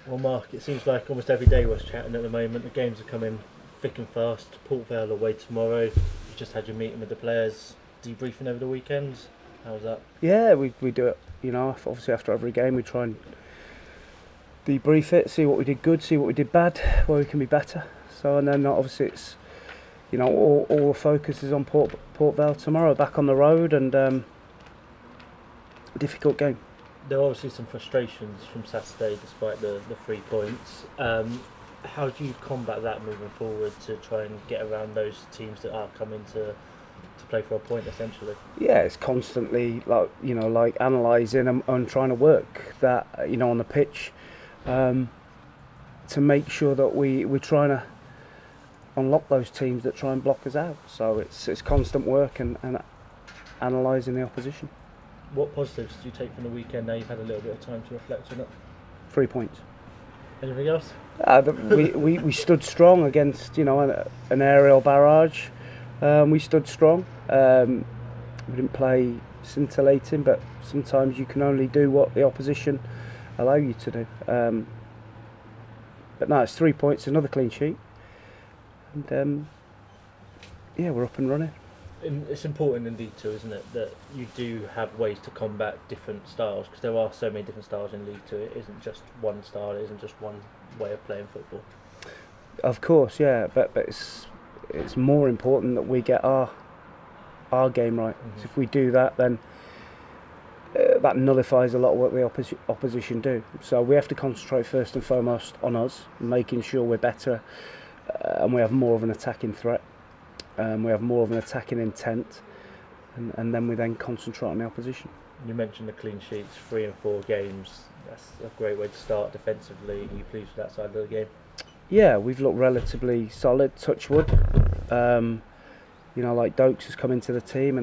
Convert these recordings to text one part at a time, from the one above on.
Well, Mark, it seems like almost every day we're chatting at the moment. The games are coming thick and fast. Port Vale away tomorrow. You just had your meeting with the players, debriefing over the weekend. How was that? Yeah, we do it. Obviously after every game we try and debrief it, see what we did good, see what we did bad, where we can be better. So, and then obviously it's, all the focus is on Port Vale tomorrow, back on the road, and difficult game. There are obviously some frustrations from Saturday despite the 3 points. How do you combat that moving forward to try and get around those teams that are coming to play for a point essentially? Yeah, it's constantly like analysing and trying to work that on the pitch to make sure that we're trying to unlock those teams that try and block us out. So it's constant work and analysing the opposition. What positives do you take from the weekend now you've had a little bit of time to reflect on it? 3 points. Anything else? We stood strong against an aerial barrage. We stood strong. We didn't play scintillating, but sometimes you can only do what the opposition allow you to do. But no, it's 3 points, another clean sheet, and we're up and running. It's important in League 2, isn't it, that you do have ways to combat different styles, because there are so many different styles in League 2. It isn't just one style, it isn't just one way of playing football. Of course, yeah, but it's more important that we get our game right. Mm-hmm. So if we do that, then that nullifies a lot of what the opposition do. So we have to concentrate first and foremost on us, making sure we're better and we have more of an attacking threat. We have more of an attacking intent, and then we concentrate on the opposition. You mentioned the clean sheets, 3 and 4 games. That's a great way to start defensively. Are you pleased with that side of the game? Yeah, we've looked relatively solid, touch wood. Like Dokes has come into the team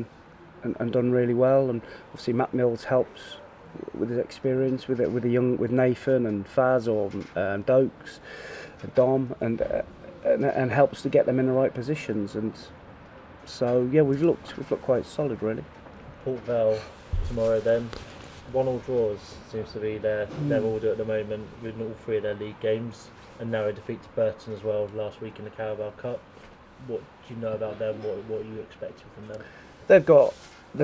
and done really well, and obviously Matt Mills helps with his experience with Nathan and Faz or Dokes, and Dom, and helps to get them in the right positions. And so yeah, we've looked quite solid really. Port Vale tomorrow then. 1-1 draws seems to be their order at the moment with all 3 of their league games, and now a defeat to Burton as well last week in the Carabao Cup. What do you know about them? What are you expecting from them? They've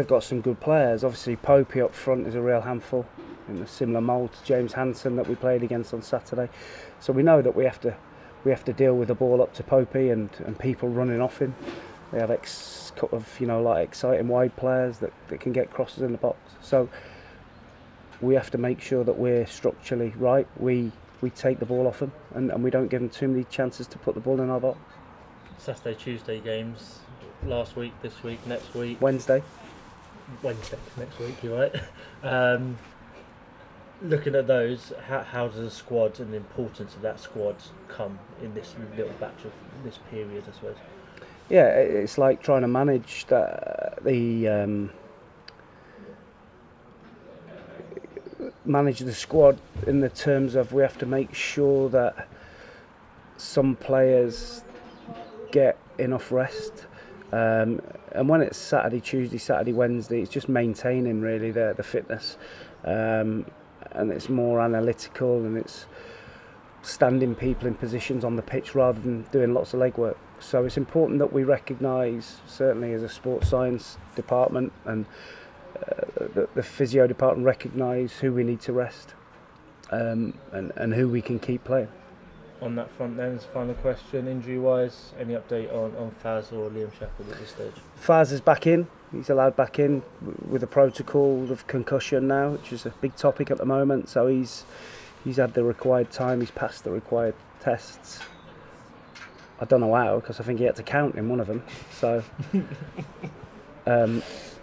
got some good players. Obviously Popey up front is a real handful, in a similar mould to James Hansen that we played against on Saturday. So we know that we have to deal with the ball up to Popey and people running off him. They have couple of exciting wide players that can get crosses in the box. So we have to make sure that we're structurally right. We take the ball off them and we don't give them too many chances to put the ball in our box. Saturday, Tuesday games. Last week, this week, next week. Wednesday next week. You're right. Looking at those, how does the squad and the importance of that squad come in this little batch of this period, I suppose? Yeah, it's like trying to manage manage the squad in the terms of we have to make sure that some players get enough rest. And when it's Saturday, Tuesday, Saturday, Wednesday, it's just maintaining really the fitness. And it's more analytical, and it's standing people in positions on the pitch rather than doing lots of legwork. So it's important that we recognise, certainly as a sports science department and the physio department, recognise who we need to rest and who we can keep playing. On that front then, as a final question, injury-wise, any update on Faz or Liam Shepherd at this stage? Faz is back in. He's allowed back in with a protocol of concussion now, which is a big topic at the moment. So he's had the required time. He's passed the required tests. I don't know how, because I think he had to count in one of them. So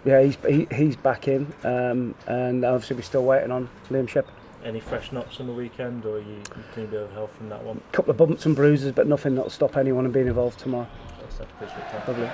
yeah, he's back in, and obviously we're still waiting on Liam Shepherd. Any fresh knocks on the weekend, or are you clean a bit of health from that one? A couple of bumps and bruises, but nothing that'll stop anyone in being involved tomorrow. That's appreciate it. Lovely.